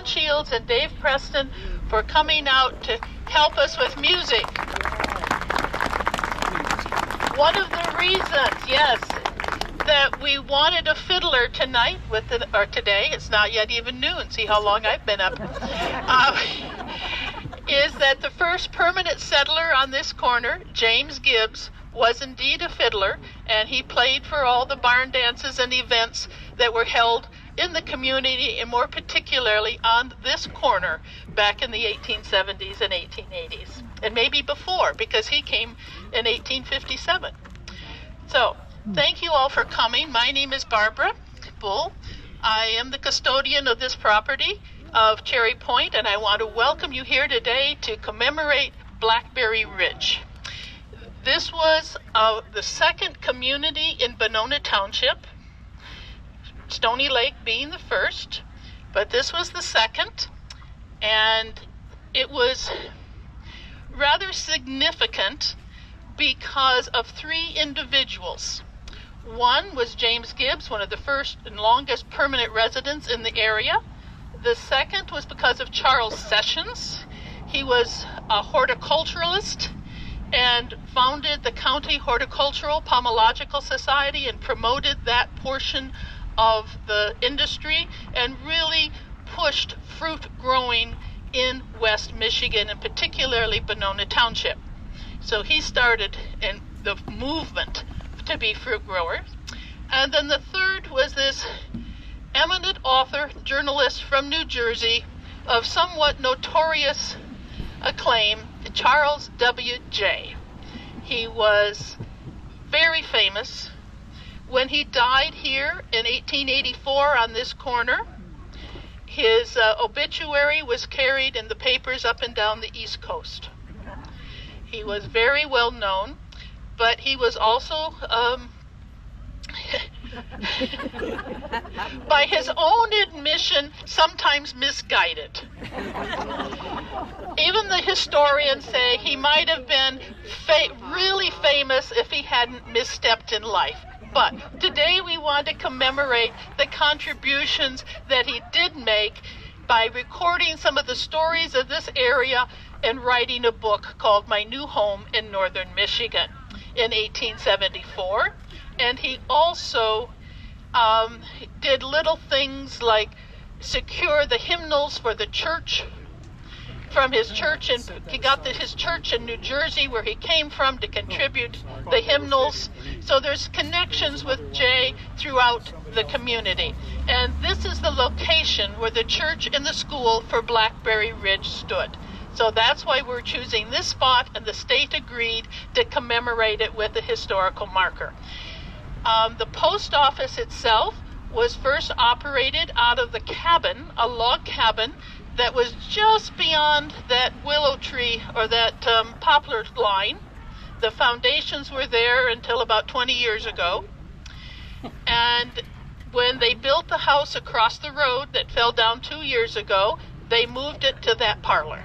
John Shields and Dave Preston for coming out to help us with music. One of the reasons, yes, that we wanted a fiddler tonight, or today, it's not yet even noon, see how long I've been up, is that the first permanent settler on this corner, James Gibbs, was indeed a fiddler, and he played for all the barn dances and events that were held in the community, and more particularly on this corner back in the 1870s and 1880s, and maybe before, because he came in 1857. So, thank you all for coming. My name is Barbara Bull. I am the custodian of this property of Cherry Point, and I want to welcome you here today to commemorate Blackberry Ridge. This was the second community in Bonona Township, Stony Lake being the first, but this was the second, and it was rather significant because of three individuals. One was James Gibbs, one of the first and longest permanent residents in the area. The second was because of Charles Sessions. He was a horticulturalist and founded the County Horticultural Pomological Society and promoted that portion of the industry and really pushed fruit growing in West Michigan, and particularly Bonona Township. So he started in the movement to be fruit growers. And then the third was this eminent author, journalist from New Jersey of somewhat notorious acclaim, Charles W.J. He was very famous. When he died here in 1884 on this corner, his obituary was carried in the papers up and down the East Coast. He was very well known, but he was also, by his own admission, sometimes misguided. Even the historians say he might have been really famous if he hadn't misstepped in life. But today we want to commemorate the contributions that he did make by recording some of the stories of this area and writing a book called My New Home in Northern Michigan in 1874. And he also did little things like secure the hymnals for the church from his church, and he got his church in New Jersey where he came from to contribute the hymnals. So there's connections with Jay throughout the community. And this is the location where the church and the school for Blackberry Ridge stood. So that's why we're choosing this spot, and the state agreed to commemorate it with a historical marker. The post office itself was first operated out of the cabin, a log cabin, that was just beyond that willow tree or that poplar line. The foundations were there until about 20 years ago. And when they built the house across the road that fell down 2 years ago, they moved it to that parlor.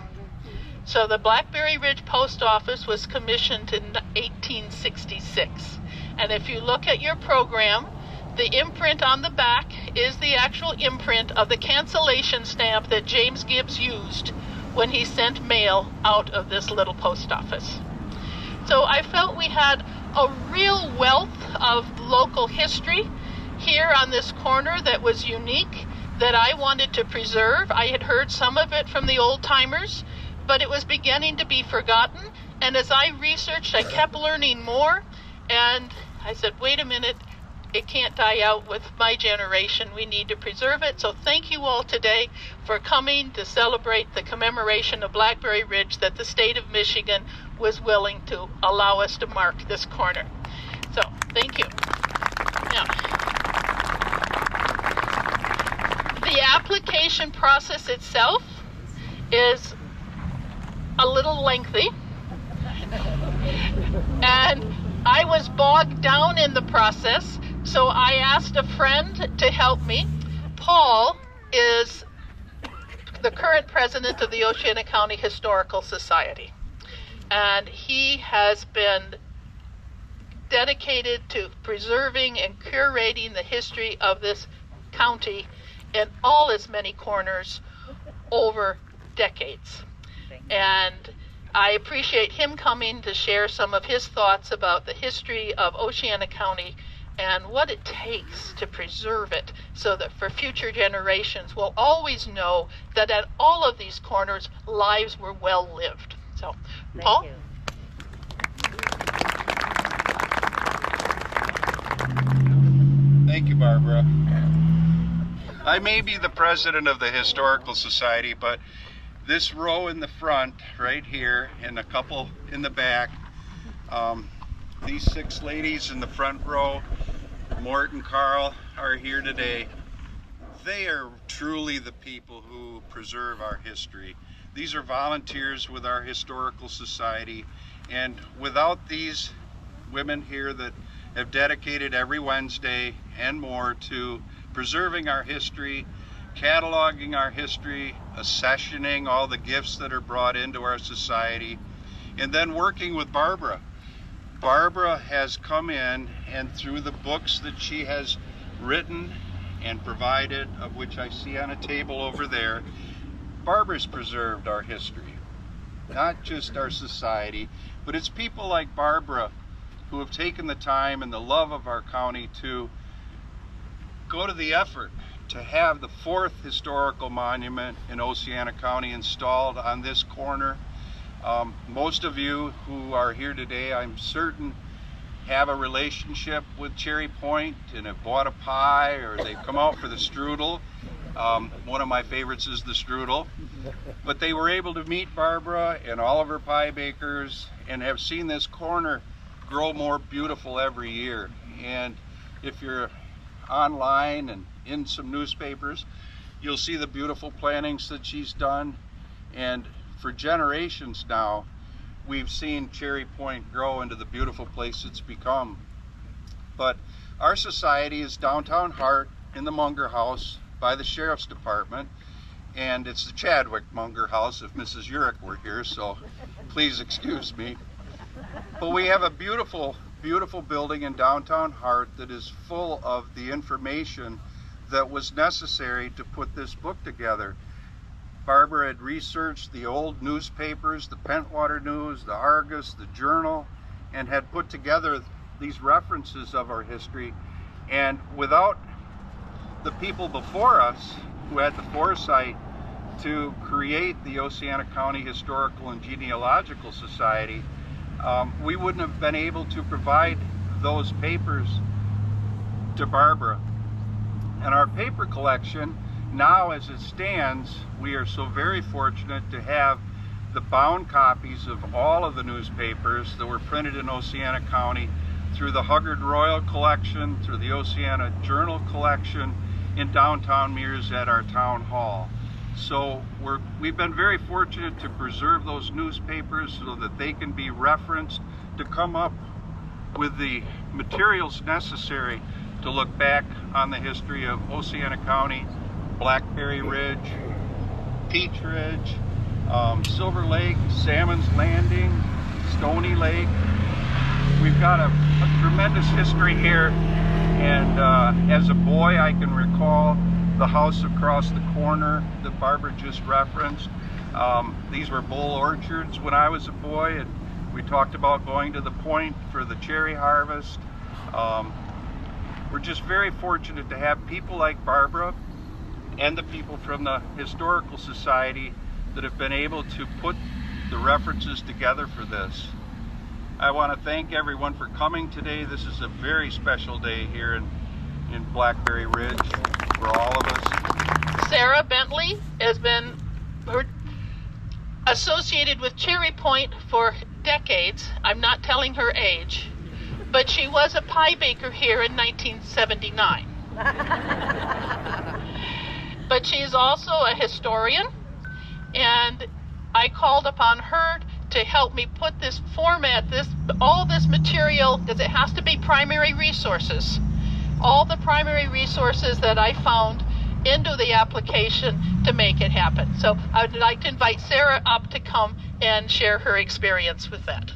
So the Blackberry Ridge Post Office was commissioned in 1866. And if you look at your program, the imprint on the back is the actual imprint of the cancellation stamp that James Gibbs used when he sent mail out of this little post office. So I felt we had a real wealth of local history here on this corner that was unique, that I wanted to preserve. I had heard some of it from the old timers, but it was beginning to be forgotten. And as I researched, I kept learning more, and I said, wait a minute, it can't die out with my generation. We need to preserve it. So thank you all today for coming to celebrate the commemoration of Blackberry Ridge that the state of Michigan was willing to allow us to mark this corner. So thank you. Now, the application process itself is a little lengthy, and I was bogged down in the process. So I asked a friend to help me. Paul is the current president of the Oceana County Historical Society, and he has been dedicated to preserving and curating the history of this county in all its many corners over decades. And I appreciate him coming to share some of his thoughts about the history of Oceana County and what it takes to preserve it so that for future generations we'll always know that at all of these corners lives were well lived. So, Paul? Thank you. Thank you, Barbara. I may be the president of the Historical Society, but this row in the front, right here, and a couple in the back, these 6 ladies in the front row, Mort and Carl, are here today. They are truly the people who preserve our history. These are volunteers with our Historical Society, and without these women here that have dedicated every Wednesday and more to preserving our history, cataloging our history, accessioning all the gifts that are brought into our society, and then working with Barbara. Barbara has come in, and through the books that she has written and provided, of which I see on a table over there, Barbara's preserved our history. Not just our society, but it's people like Barbara who have taken the time and the love of our county to go to the effort to have the 4th historical monument in Oceana County installed on this corner. Most of you who are here today, I'm certain, have a relationship with Cherry Point and have bought a pie, or they've come out for the strudel. One of my favorites is the strudel. But they were able to meet Barbara and all of her pie bakers and have seen this corner grow more beautiful every year. And if you're online and in some newspapers, you'll see the beautiful plantings that she's done. And for generations now, we've seen Cherry Point grow into the beautiful place it's become. But our society is downtown heart in the Munger House by the Sheriff's Department, and it's the Chadwick Munger House if Mrs. Urich were here, so please excuse me. But we have a beautiful, beautiful building in downtown heart that is full of the information that was necessary to put this book together. Barbara had researched the old newspapers, the Pentwater News, the Argus, the Journal, and had put together these references of our history. And without the people before us who had the foresight to create the Oceana County Historical and Genealogical Society, we wouldn't have been able to provide those papers to Barbara. And our paper collection, now as it stands, we are so very fortunate to have the bound copies of all of the newspapers that were printed in Oceana County through the Huggard Royal Collection, through the Oceana Journal Collection, in downtown Mears at our town hall. So we've been very fortunate to preserve those newspapers so that they can be referenced to come up with the materials necessary to look back on the history of Oceana County, Blackberry Ridge, Peach Ridge, Silver Lake, Salmon's Landing, Stony Lake. We've got a tremendous history here, and as a boy I can recall the house across the corner that Barbara just referenced. These were bull orchards when I was a boy, and we talked about going to the point for the cherry harvest. We're just very fortunate to have people like Barbara and the people from the Historical Society that have been able to put the references together for this. I want to thank everyone for coming today. This is a very special day here in Blackberry Ridge for all of us. Sarah Bentley has been associated with Cherry Point for decades. I'm not telling her age, but she was a pie baker here in 1979. But she's also a historian, and I called upon her to help me put this format, all this material, because it has to be primary resources. All the primary resources that I found into the application to make it happen. So I would like to invite Sarah up to come and share her experience with that.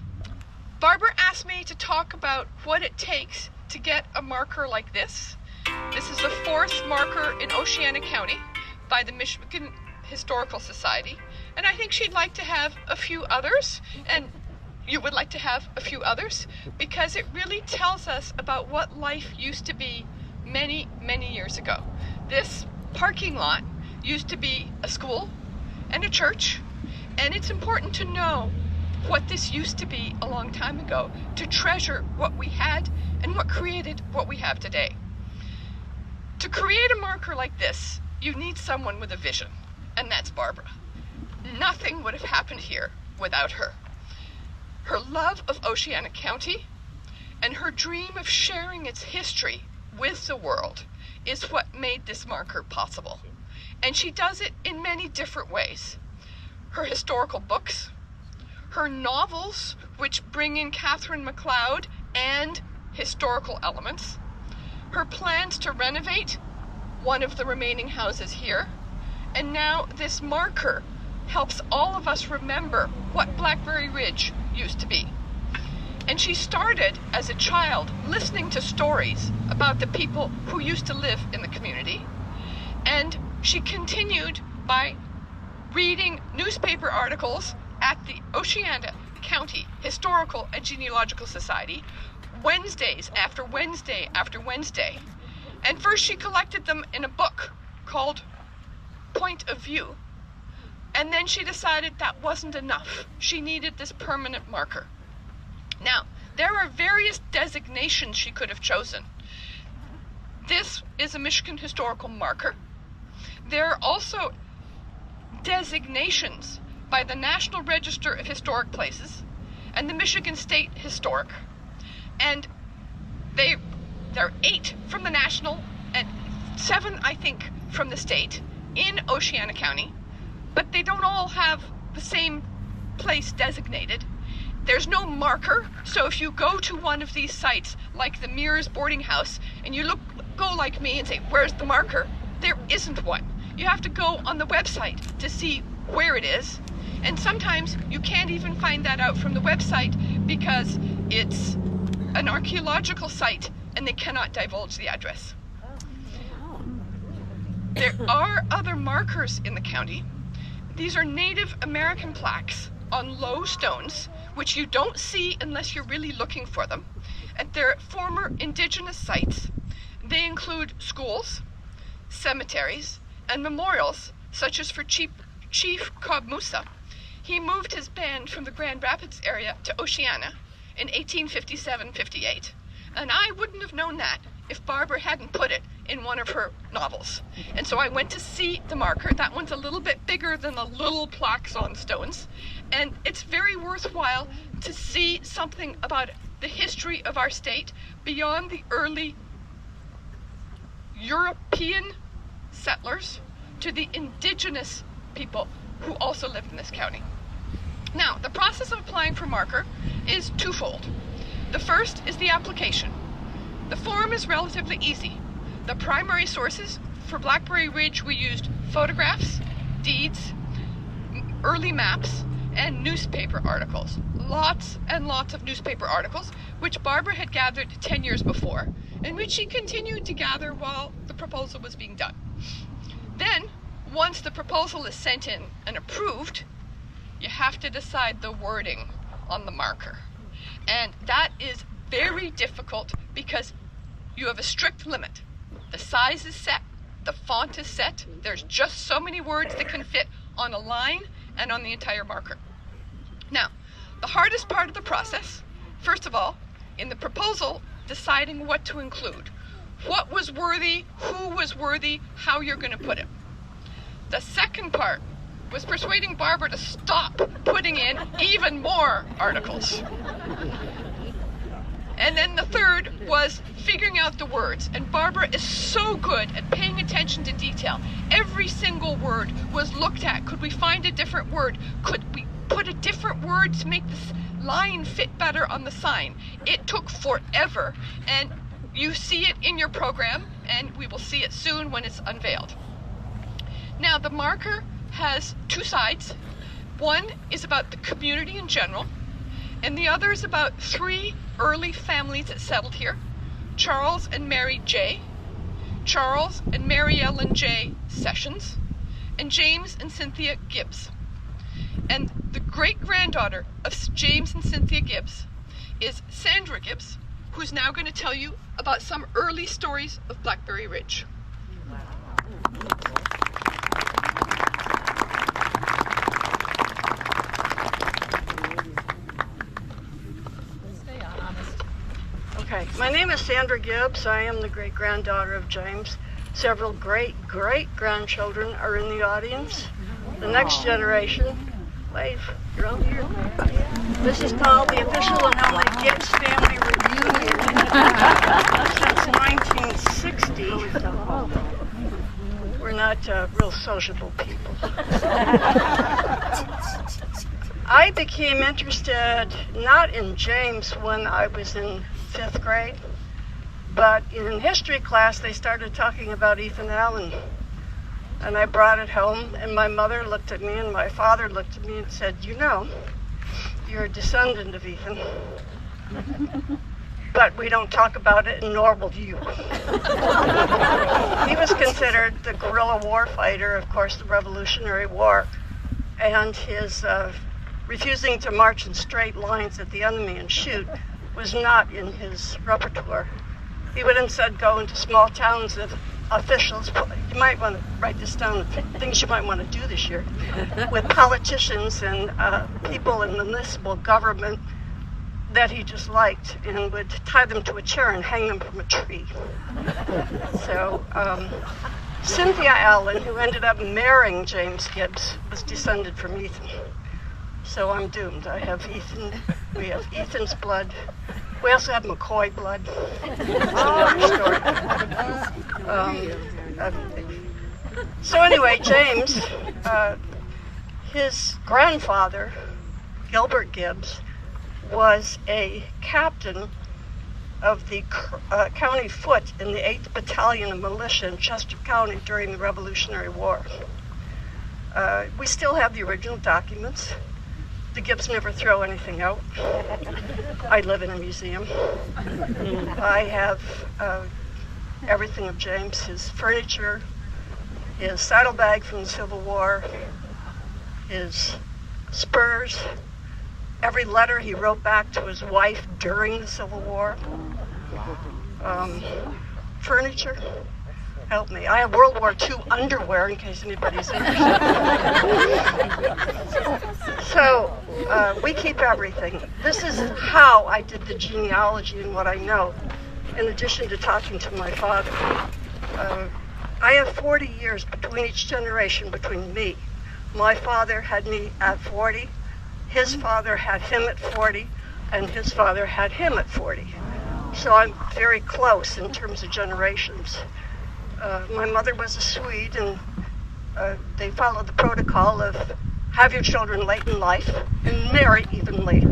Barbara asked me to talk about what it takes to get a marker like this. This is the 4th marker in Oceana County by the Michigan Historical Society, and I think she'd like to have a few others, and you would like to have a few others, because it really tells us about what life used to be many, many years ago. This parking lot used to be a school and a church, and it's important to know what this used to be a long time ago, to treasure what we had and what created what we have today. To create a marker like this, you need someone with a vision, and that's Barbara. Nothing would have happened here without her. Her love of Oceana County and her dream of sharing its history with the world is what made this marker possible. And she does it in many different ways. Her historical books, her novels, which bring in Catherine MacLeod and historical elements, her plans to renovate one of the remaining houses here, and now this marker helps all of us remember what Blackberry Ridge used to be. And she started as a child listening to stories about the people who used to live in the community, and she continued by reading newspaper articles at the Oceana County Historical and Genealogical Society, Wednesdays after Wednesday after Wednesday. And first she collected them in a book called Point of View, and then she decided that wasn't enough. She needed this permanent marker. Now, there are various designations she could have chosen. This is a Michigan historical marker. There are also designations by the National Register of Historic Places and the Michigan State Historic. And there are 8 from the national and 7, I think, from the state in Oceana County, but they don't all have the same place designated. There's no marker, so if you go to one of these sites, like the Mears boarding house, and you go like me and say, where's the marker? There isn't one. You have to go on the website to see where it is, and sometimes you can't even find that out from the website because it's an archaeological site and they cannot divulge the address. There are other markers in the county. These are Native American plaques on low stones, which you don't see unless you're really looking for them. And they're former indigenous sites. They include schools, cemeteries, and memorials, such as for Chief Cobb Musa. He moved his band from the Grand Rapids area to Oceana in 1857-58. And I wouldn't have known that if Barbara hadn't put it in one of her novels. And so I went to see the marker. That one's a little bit bigger than the little plaques on stones. And it's very worthwhile to see something about the history of our state beyond the early European settlers to the indigenous people who also lived in this county. Now, the process of applying for marker is twofold. The first is the application. The form is relatively easy. The primary sources for Blackberry Ridge, we used photographs, deeds, early maps, and newspaper articles. Lots and lots of newspaper articles, which Barbara had gathered 10 years before, and which she continued to gather while the proposal was being done. Then, once the proposal is sent in and approved, you have to decide the wording on the marker. And that is very difficult because you have a strict limit. The size is set, the font is set, there's just so many words that can fit on a line and on the entire marker. Now, the hardest part of the process, first of all, in the proposal, deciding what to include. What was worthy, who was worthy, how you're going to put it. The second part was persuading Barbara to stop putting in even more articles. And then the third was figuring out the words. And Barbara is so good at paying attention to detail. Every single word was looked at. Could we find a different word? Could we put a different word to make this line fit better on the sign? It took forever. And you see it in your program, and we will see it soon when it's unveiled. Now, the marker has 2 sides. One is about the community in general, and the other is about 3 early families that settled here: Charles and Mary J., Charles and Mary Ellen J. Sessions, and James and Cynthia Gibbs. And the great-granddaughter of James and Cynthia Gibbs is Sandra Gibbs, who's now going to tell you about some early stories of Blackberry Ridge. Okay, my name is Sandra Gibbs. I am the great-granddaughter of James. Several great-great-grandchildren are in the audience. The next generation, wave, you're all here. This is called the official and only Gibbs family reunion. Since 1960, we're not real sociable people. I became interested not in James when I was in 5th grade, but in history class they started talking about Ethan Allen. And I brought it home, and my mother looked at me and my father looked at me and said, "You know, you're a descendant of Ethan, but we don't talk about it, nor will you." He was considered the guerrilla war fighter, of course, the Revolutionary War, and his refusing to march in straight lines at the enemy and shoot was not in his repertoire. He would instead go into small towns of officials. You might want to write this down, things you might want to do this year, with politicians and people in the municipal government that he just liked, and would tie them to a chair and hang them from a tree. So Cynthia Allen, who ended up marrying James Gibbs, was descended from Ethan. So I'm doomed. I have Ethan. We have Ethan's blood. We also have McCoy blood. It's another story. So anyway, James, his grandfather, Gilbert Gibbs, was a captain of the county foot in the 8th Battalion of Militia in Chester County during the Revolutionary War. We still have the original documents. The Gibbs never throw anything out. I live in a museum. I have everything of James, his furniture, his saddlebag from the Civil War, his spurs, every letter he wrote back to his wife during the Civil War, furniture. Help me. I have World War II underwear in case anybody's interested. So we keep everything. This is how I did the genealogy and what I know, in addition to talking to my father. I have 40 years between each generation between me. My father had me at 40, his father had him at 40, and his father had him at 40. So I'm very close in terms of generations. My mother was a Swede, and they followed the protocol of have your children late in life and marry even later.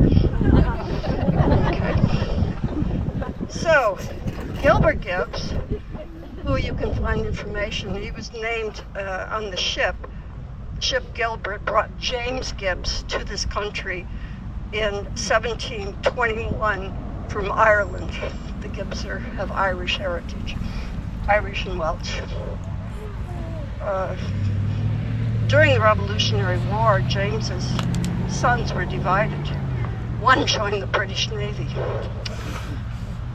Okay. So, Gilbert Gibbs, who you can find information, he was named on the ship. The ship Gilbert brought James Gibbs to this country in 1721 from Ireland. The Gibbs have Irish heritage. Irish and Welsh. During the Revolutionary War, James's sons were divided. One joined the British Navy.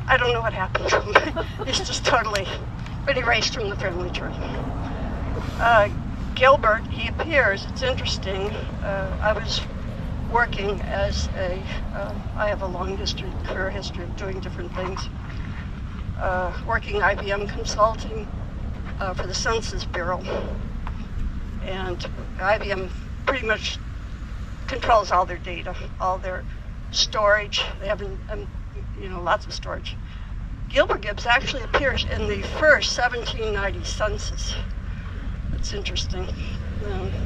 I don't know what happened to him. He's just totally been erased from the family tree. Gilbert, he appears, it's interesting. I was working as I have a long career history of doing different things. Working IBM consulting for the Census Bureau. And IBM pretty much controls all their data, all their storage. They have lots of storage. Gilbert Gibbs actually appears in the first 1790 census. It's interesting.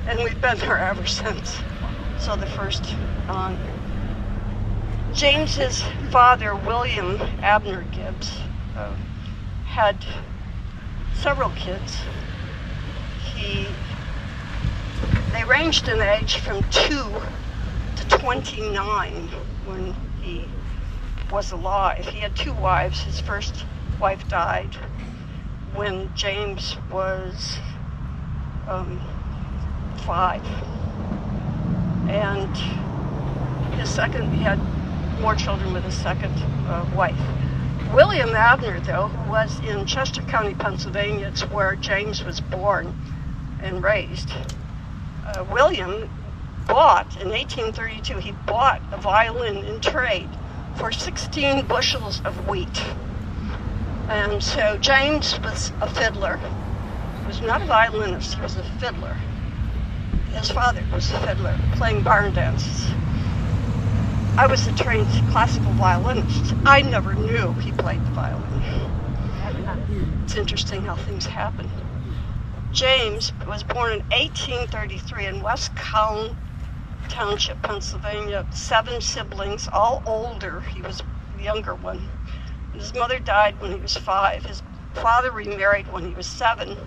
And we've been there ever since. So the first on. James's father, William Abner Gibbs, had several kids. They ranged in age from 2 to 29 when he was alive. He had 2 wives. His first wife died when James was 5. And he had more children with his second wife. William Abner, though, who was in Chester County, Pennsylvania, it's where James was born and raised. William bought, in 1832, he bought a violin in trade for 16 bushels of wheat. And so James was a fiddler. He was not a violinist, he was a fiddler. His father was a fiddler, playing barn dances. I was a trained classical violinist. I never knew he played the violin. It's interesting how things happen. James was born in 1833 in West Cowan Township, Pennsylvania. 7 siblings, all older. He was the younger one. His mother died when he was 5. His father remarried when he was 7.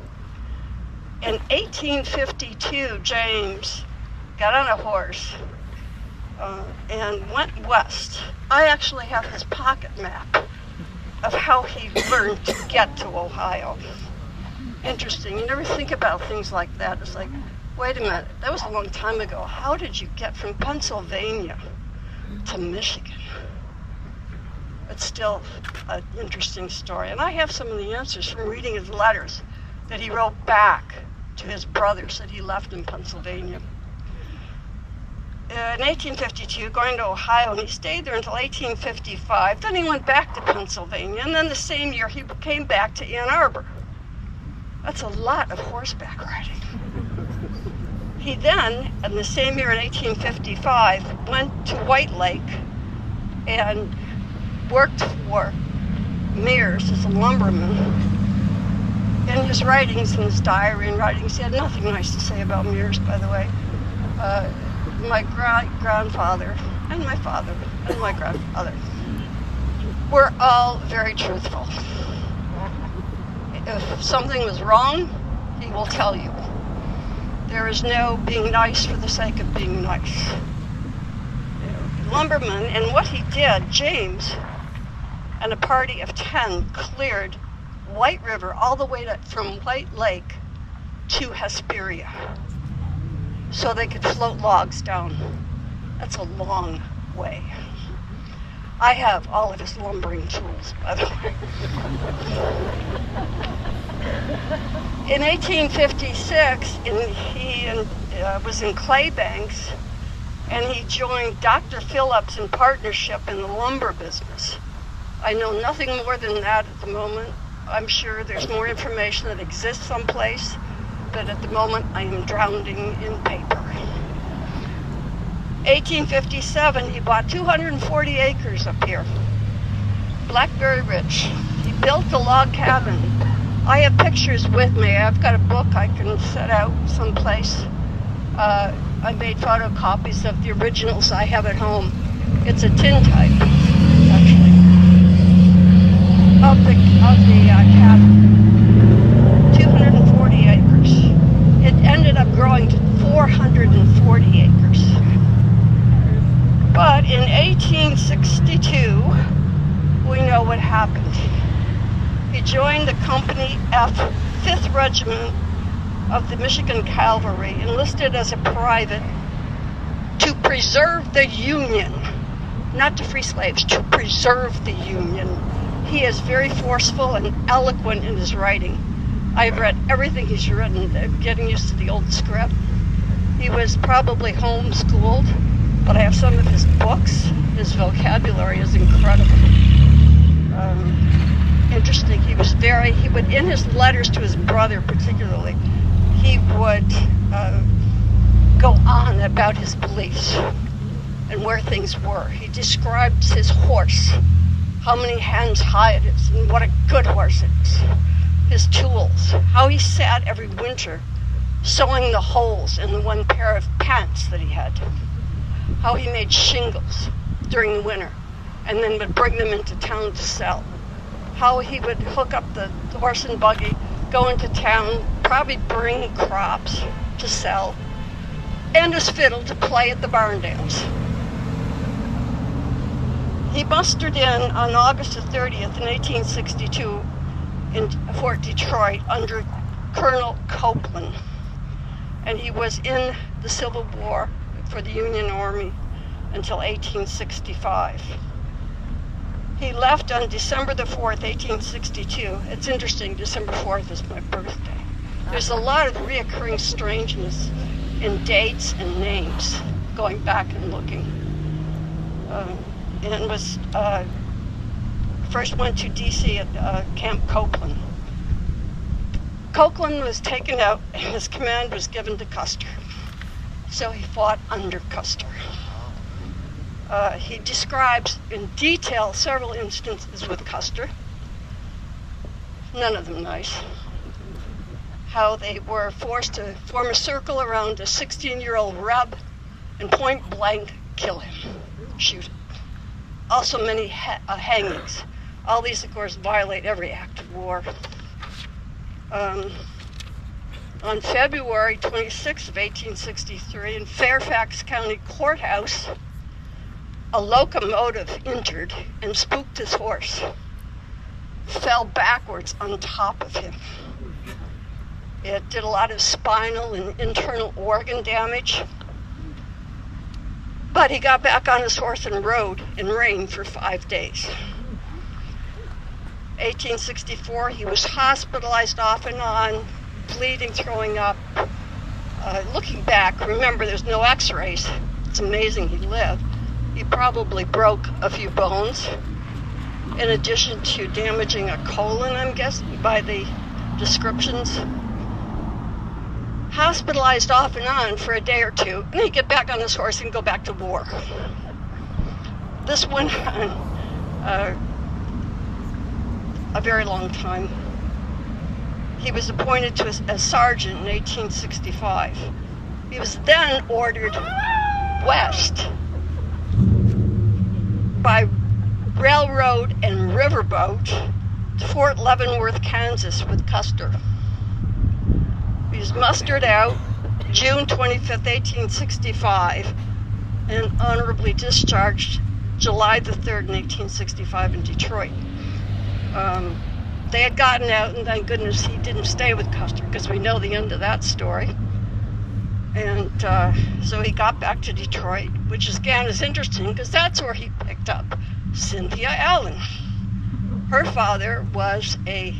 In 1852, James got on a horse and went west. I actually have his pocket map of how he learned to get to Ohio. Interesting. You never think about things like that. It's like, wait a minute, that was a long time ago. How did you get from Pennsylvania to Michigan? It's still an interesting story. And I have some of the answers from reading his letters that he wrote back to his brothers that he left in Pennsylvania. In 1852, going to Ohio, and he stayed there until 1855. Then he went back to Pennsylvania, and then the same year he came back to Ann Arbor. That's a lot of horseback riding. He then, in the same year in 1855, went to White Lake and worked for Mears as a lumberman. In his writings, in his diary and writings, he had nothing nice to say about Mears, by the way. My grandfather and my father and my grandfather were all very truthful. If something was wrong, he will tell you. There is no being nice for the sake of being nice. Lumberman, and what he did, James and a party of 10 cleared White River all the way from White Lake to Hesperia so they could float logs down. That's a long way. I have all of his lumbering tools, by the way. In 1856, he was in Claybanks, and he joined Dr. Phillips in partnership in the lumber business. I know nothing more than that at the moment. I'm sure there's more information that exists someplace, but at the moment I am drowning in paper. 1857, he bought 240 acres up here, Blackberry Ridge. He built a log cabin. I have pictures with me. I've got a book I can set out someplace. I made photocopies of the originals I have at home. It's a tintype, actually, of the cabin. 240 acres. It ended up growing to 440 acres. But in 1862, we know what happened. He joined the Company F, 5th Regiment of the Michigan Cavalry, enlisted as a private to preserve the Union, not to free slaves, to preserve the Union. He is very forceful and eloquent in his writing. I've read everything he's written, getting used to the old script. He was probably homeschooled, but I have some of his books. His vocabulary is incredible. Interesting. He would, in his letters to his brother particularly, he would go on about his beliefs and where things were. He describes his horse, how many hands high it is, and what a good horse it is. His tools, how he sat every winter sewing the holes in the one pair of pants that he had. How he made shingles during the winter and then would bring them into town to sell. How he would hook up the horse and buggy, go into town, probably bring crops to sell, and his fiddle to play at the barn dance. He mustered in on August the 30th in 1862 in Fort Detroit under Colonel Copeland. and he was in the Civil War for the Union Army until 1865. He left on December the 4th, 1862. It's interesting, December 4th is my birthday. There's a lot of reoccurring strangeness in dates and names, going back and looking. And was first went to D.C. at Camp Copeland. Copeland was taken out and his command was given to Custer. So he fought under Custer. He describes in detail several instances with Custer, none of them nice, how they were forced to form a circle around a 16-year-old Reb and point blank kill him, shoot him. Also many hangings. All these, of course, violate every act of war. On February 26 of 1863, in Fairfax County Courthouse, a locomotive injured and spooked his horse, fell backwards on top of him. It did a lot of spinal and internal organ damage, but he got back on his horse and rode in rain for 5 days. 1864, he was hospitalized off and on, bleeding, throwing up. Looking back, remember there's no x-rays. It's amazing he lived. He probably broke a few bones, in addition to damaging a colon, I'm guessing, by the descriptions. Hospitalized off and on for a day or two, and he'd get back on his horse and go back to war. This went on a very long time. He was appointed to a sergeant in 1865. He was then ordered west by railroad and riverboat to Fort Leavenworth, Kansas with Custer. He was mustered out June 25th, 1865, and honorably discharged July the 3rd, 1865 in Detroit. They had gotten out, and thank goodness he didn't stay with Custer, because we know the end of that story. And so he got back to Detroit, which again is interesting, because that's where he picked up Cynthia Allen. Her father was a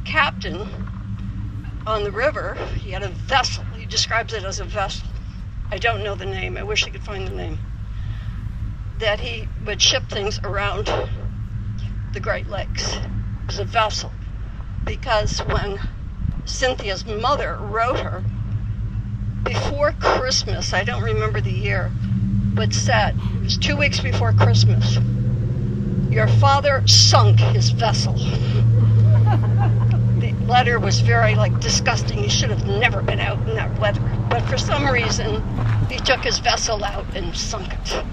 captain on the river. He had a vessel. He describes it as a vessel. I don't know the name. I wish I could find the name. That he would ship things around the Great Lakes. It was a vessel. Because when Cynthia's mother wrote her, before Christmas, I don't remember the year, but said, it was 2 weeks before Christmas, your father sunk his vessel. The letter was very disgusting. He should have never been out in that weather. But for some reason, he took his vessel out and sunk it.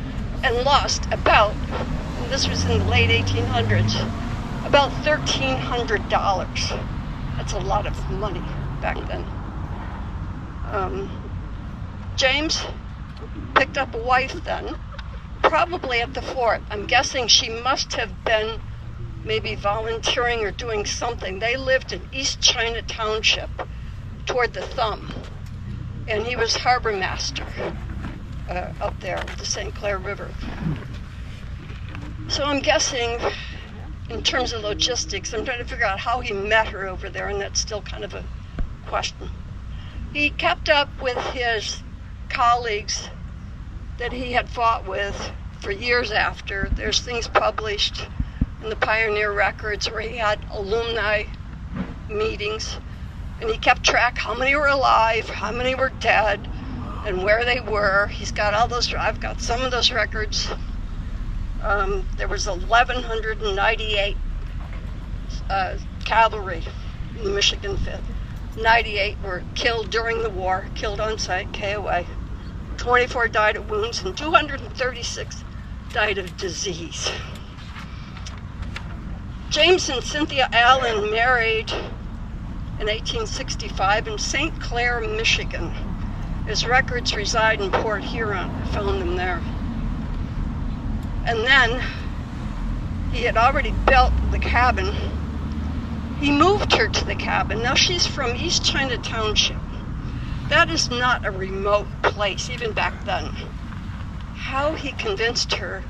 And lost about, and this was in the late 1800s, about $1,300. That's a lot of money back then. James picked up a wife then, probably at the fort. I'm guessing she must have been maybe volunteering or doing something. They lived in East China Township toward the Thumb, and he was harbor master up there with the St. Clair River. So I'm guessing, in terms of logistics, I'm trying to figure out how he met her over there, and that's still kind of a question. He kept up with his colleagues that he had fought with for years after. There's things published in the Pioneer Records where he had alumni meetings, and he kept track how many were alive, how many were dead, and where they were. He's got all those. I've got some of those records. There was 1,198 cavalry in the Michigan 5th. 98 were killed during the war, killed on site, KOA. 24 died of wounds, and 236 died of disease. James and Cynthia Allen married in 1865 in St. Clair, Michigan. His records reside in Port Huron. I found them there. And then he had already built the cabin. He moved her to the cabin. Now she's from East China Township. That is not a remote place, even back then. How he convinced her,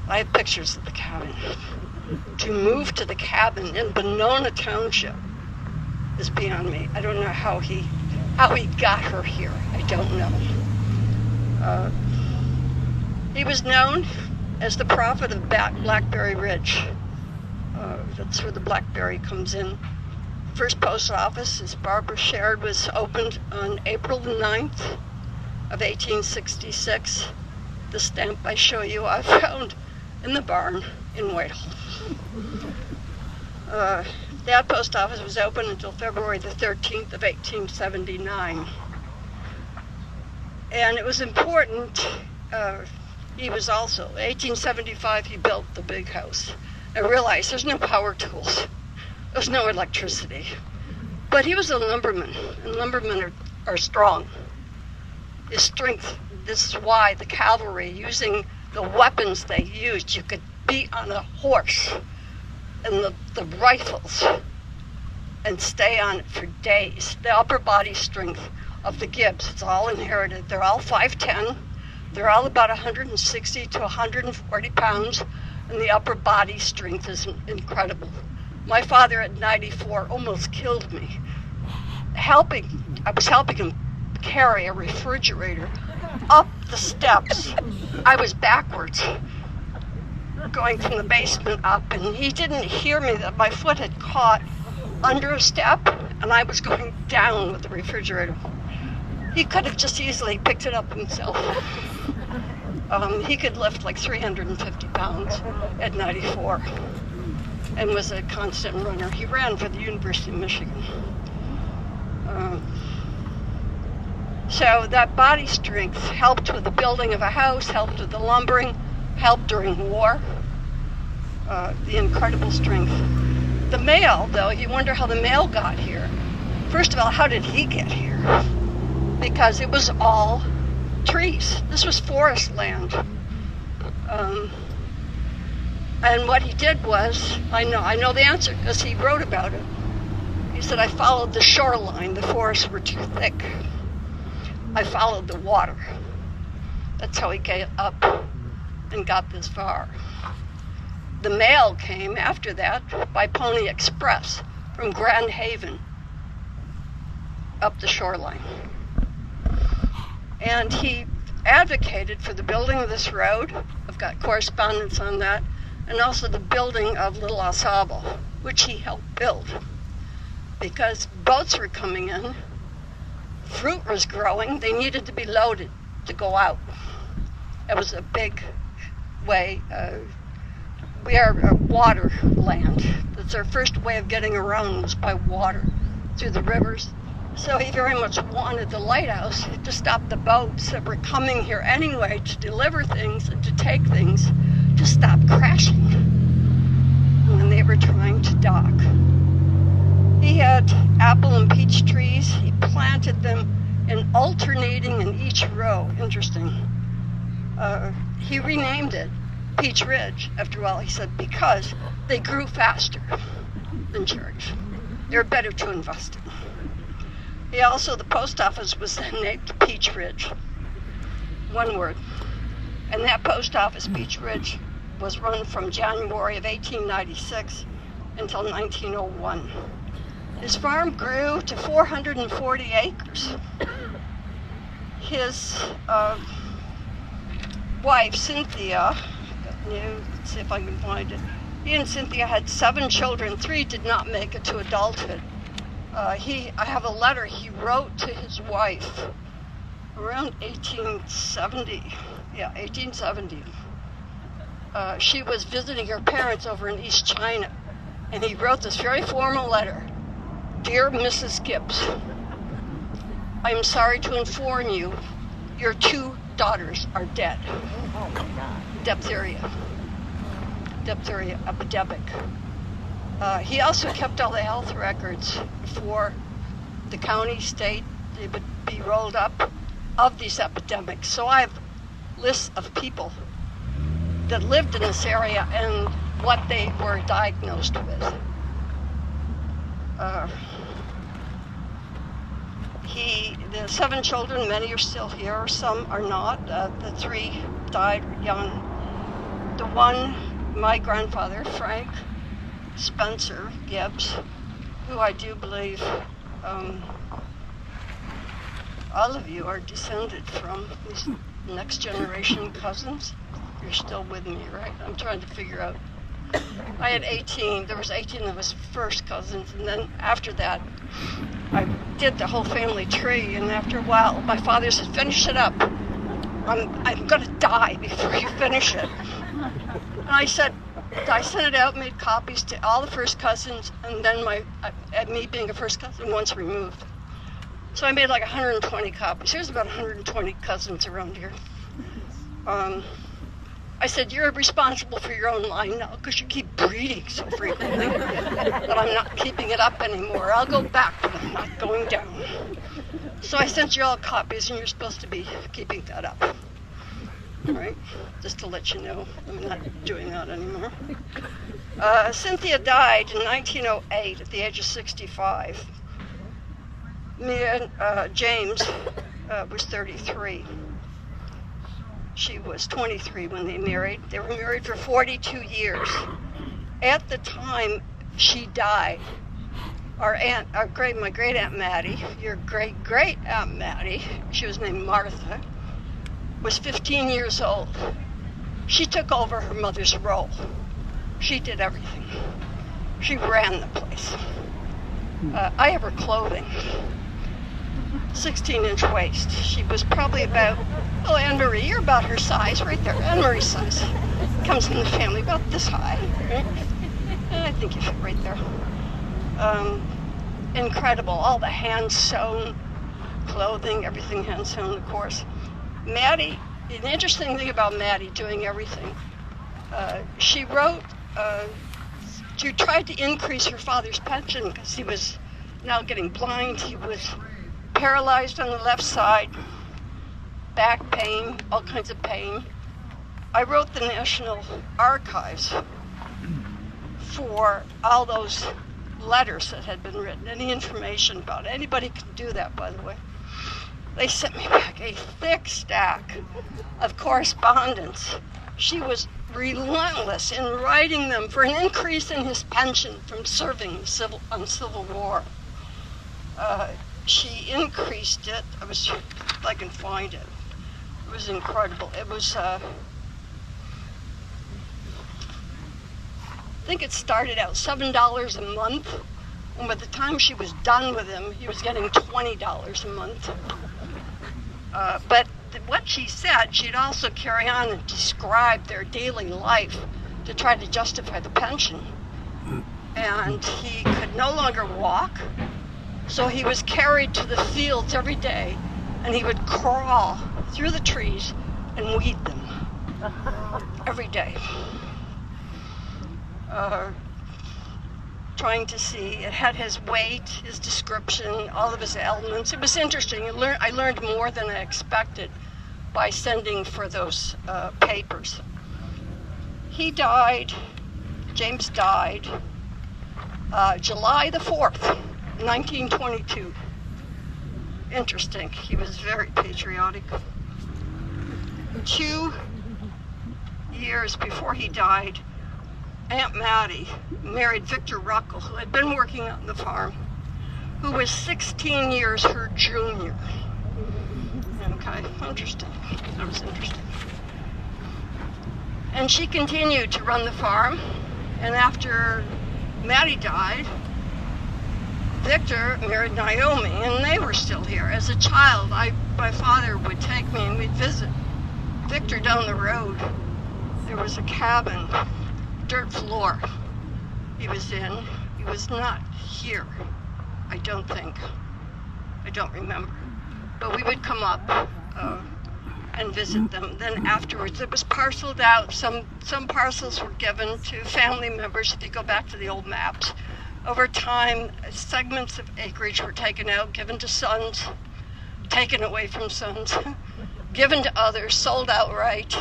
I have pictures of the cabin, to move to the cabin in Benona Township is beyond me. I don't know how he got her here. I don't know. He was known as the prophet of Blackberry Ridge. That's where the Blackberry comes in. First post office, as Barbara shared, was opened on April the 9th of 1866. The stamp I show you I found in the barn in Whitehall. That post office was open until February the 13th of 1879. And it was important, he was also, 1875 he built the big house. I realized there's no power tools. There's no electricity. But he was a lumberman, and lumbermen are strong. His strength, this is why the cavalry, using the weapons they used, you could beat on a horse and the rifles and stay on it for days. The upper body strength of the Gibbs, it's all inherited. They're all 5'10". They're all about 160 to 140 pounds, and the upper body strength is incredible. My father at 94 almost killed me. I was helping him carry a refrigerator up the steps. I was backwards, going from the basement up, and he didn't hear me that my foot had caught under a step, and I was going down with the refrigerator. He could have just easily picked it up himself. He could lift like 350 pounds at 94 and was a constant runner. He ran for the University of Michigan. So that body strength helped with the building of a house, helped with the lumbering, helped during war. The incredible strength. The mail, though, you wonder how the mail got here. First of all, how did he get here? Because it was all trees. This was forest land. And what he did was, I know the answer because he wrote about it. He said, I followed the shoreline. The forests were too thick. I followed the water. That's how he came up and got this far. The mail came after that by Pony Express from Grand Haven up the shoreline. And he advocated for the building of this road. I've got correspondence on that. And also the building of Little Osable, which he helped build. Because boats were coming in, fruit was growing, they needed to be loaded to go out. It was a big way. We are a water land. That's our first way of getting around was by water, through the rivers. So he very much wanted the lighthouse to stop the boats that were coming here anyway to deliver things and to take things, to stop crashing when they were trying to dock. He had apple and peach trees. He planted them in alternating in each row. Interesting. He renamed it Peach Ridge, after all, he said, because they grew faster than cherries. They're better to invest in. He also, the post office was then named Peach Ridge. One word. And that post office, Peach Ridge, was run from January of 1896 until 1901. His farm grew to 440 acres. His wife, Cynthia, let's see if I can find it. He and Cynthia had 7 children. 3 did not make it to adulthood. I have a letter he wrote to his wife around 1870. Yeah, 1870. She was visiting her parents over in East China, and he wrote this very formal letter. Dear Mrs. Gibbs, I am sorry to inform you, your 2 daughters are dead. Oh my God. Diphtheria epidemic. He also kept all the health records for the county, state. They would be rolled up of these epidemics. So I have lists of people that lived in this area and what they were diagnosed with. The 7 children, many are still here, some are not. The 3 died young. The one, my grandfather, Frank Spencer Gibbs, who I do believe all of you are descended from, these next generation cousins. You're still with me, right? I'm trying to figure out. I had 18. There was 18 of us first cousins, and then after that, I did the whole family tree. And after a while, my father said, "Finish it up. I'm gonna die before you finish it." And I said, I sent it out, made copies to all the first cousins, and then me being a first cousin once removed. So I made like 120 copies. There's about 120 cousins around here. I said, "You're responsible for your own line now because you keep breeding so frequently that I'm not keeping it up anymore. I'll go back, but I'm not going down." So I sent you all copies, and you're supposed to be keeping that up. All right? Just to let you know, I'm not doing that anymore. Cynthia died in 1908 at the age of 65. Me and James was 33. She was 23 when they married. They were married for 42 years. At the time she died, my great Aunt Mattie, your great Aunt Mattie, she was named Martha, was 15 years old. She took over her mother's role. She did everything. She ran the place. I have her clothing. 16-inch waist. She was probably about, Anne-Marie, you're about her size right there. Anne-Marie's size. Comes from the family about this high. Right? I think you fit right there. Incredible. All the hand-sewn clothing, everything hand-sewn, of course. Mattie, an interesting thing about Mattie doing everything, she wrote, she tried to increase her father's pension because he was now getting blind. He was paralyzed on the left side, back pain, all kinds of pain. I wrote the National Archives for all those letters that had been written, any information about it. Anybody can do that, by the way. They sent me back a thick stack of correspondence. She was relentless in writing them for an increase in his pension from serving on Civil War. She increased it. If I can find it. It was incredible. It was, I think it started out $7 a month, and by the time she was done with him, he was getting $20 a month. But what she said, she'd also carry on and describe their daily life to try to justify the pension. And he could no longer walk, so he was carried to the fields every day, and he would crawl through the trees and weed them every day. Trying to see, it had his weight, his description, all of his ailments. It was interesting. I learned more than I expected by sending for those papers. He died, James died, July the 4th, 1922. Interesting. He was very patriotic. 2 years before he died, Aunt Mattie married Victor Ruckel, who had been working on the farm, who was 16 years her junior. Okay, interesting. That was interesting. And she continued to run the farm, and after Mattie died, Victor married Naomi, and they were still here. As a child, my father would take me and we'd visit Victor down the road. There was a cabin, dirt floor he was in. He was not here, I don't think. I don't remember. But we would come up and visit them. Then afterwards, it was parceled out. Some parcels were given to family members, if you go back to the old maps. Over time, segments of acreage were taken out, given to sons, taken away from sons, given to others, sold outright.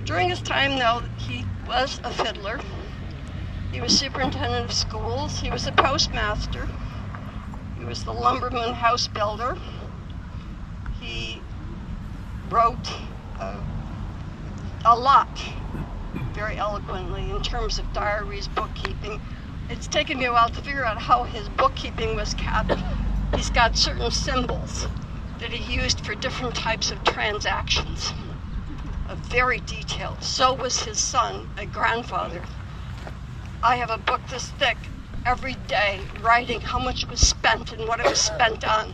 During his time, though, he was a fiddler. He was superintendent of schools. He was a postmaster. He was the lumberman house builder. He wrote a lot, very eloquently, in terms of diaries, bookkeeping. It's taken me a while to figure out how his bookkeeping was kept. He's got certain symbols that he used for different types of transactions. Very detailed. So was his son, a grandfather. I have a book this thick every day writing how much was spent and what it was spent on.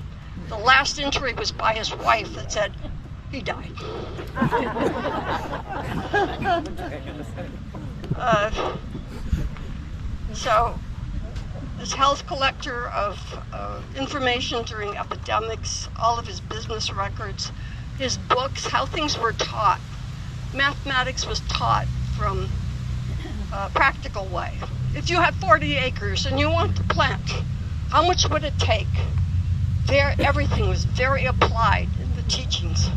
The last entry was by his wife that said, he died. So, this health collector of information during epidemics, all of his business records, his books, how things were taught. Mathematics was taught from a practical way. If you have 40 acres and you want to plant, how much would it take? Everything was very applied in the teachings.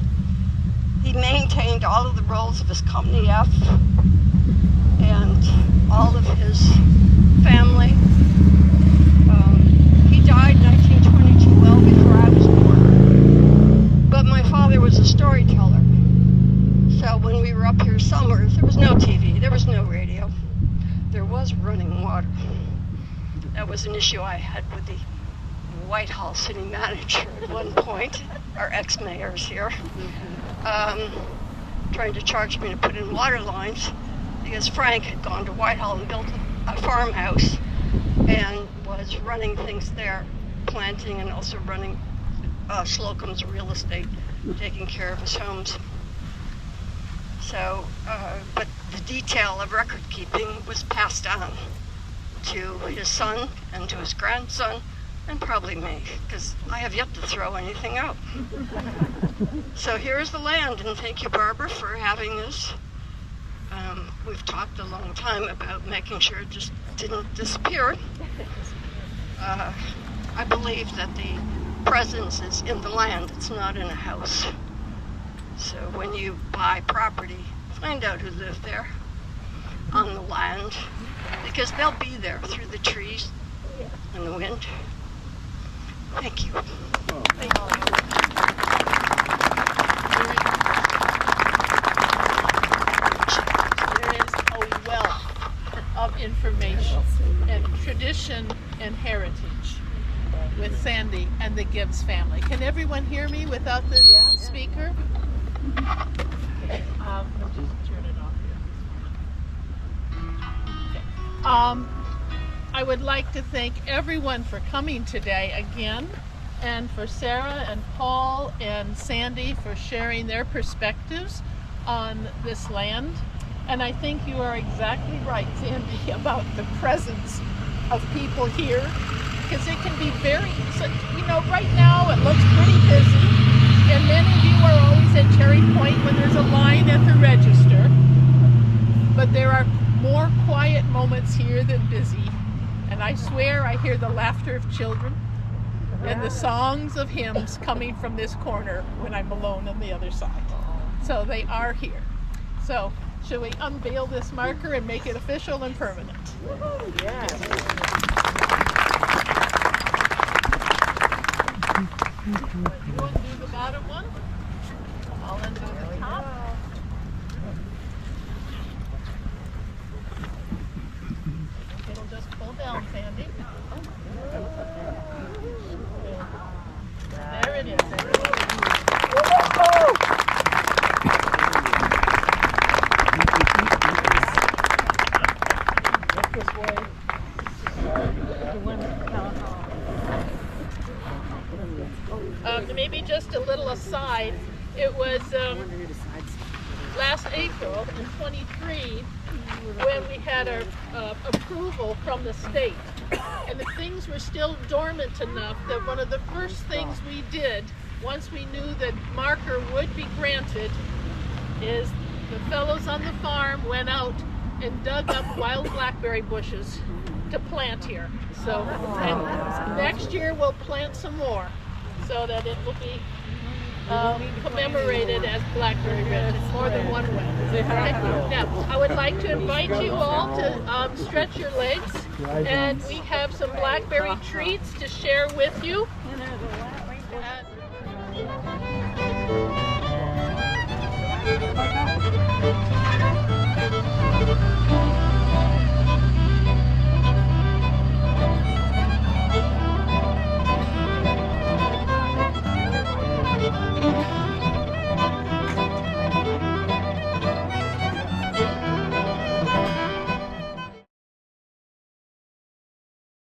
He maintained all of the roles of his Company F and all of his family. He died in 1922, well before I was born. But my father was a storyteller. So when we were up here summers, there was no TV, there was no radio. There was running water. That was an issue I had with the Whitehall city manager at one point, our ex-mayors here, trying to charge me to put in water lines because Frank had gone to Whitehall and built a farmhouse and was running things there, planting and also running Slocum's real estate, taking care of his homes. So, but the detail of record keeping was passed on to his son and to his grandson and probably me, because I have yet to throw anything out. So here's the land, and thank you, Barbara, for having this. We've talked a long time about making sure it just didn't disappear. I believe that the presence is in the land, it's not in a house. So when you buy property, find out who lived there on the land, because they'll be there through the trees and the wind. Thank you. Thank you. There is a wealth of information and tradition and heritage with Sandy and the Gibbs family. Can everyone hear me without the speaker? Okay, just turn it off here. Okay. I would like to thank everyone for coming today again, and for Sarah and Paul and Sandy for sharing their perspectives on this land. And I think you are exactly right, Sandy, about the presence of people here, because it can be very, right now it looks pretty busy, and many of you are always at Cherry Point when there's a line at the register, but there are more quiet moments here than busy. And I swear I hear the laughter of children and the songs of hymns coming from this corner when I'm alone on the other side. So they are here. So should we unveil this marker and make it official and permanent? Yes. You want to do the bottom one? I'll undo the top. It'll just pull down, Sandy. There it is. This way. Maybe just a little aside. It was last April in 23 when we had our approval from the state, and the things were still dormant enough that one of the first things we did once we knew that marker would be granted is the fellows on the farm went out and dug up wild blackberry bushes to plant here. So and next year we'll plant some more so that it will be commemorated as Blackberry Ridge in more than one way. Okay? Now, I would like to invite you all to stretch your legs And we have some Blackberry treats to share with you. And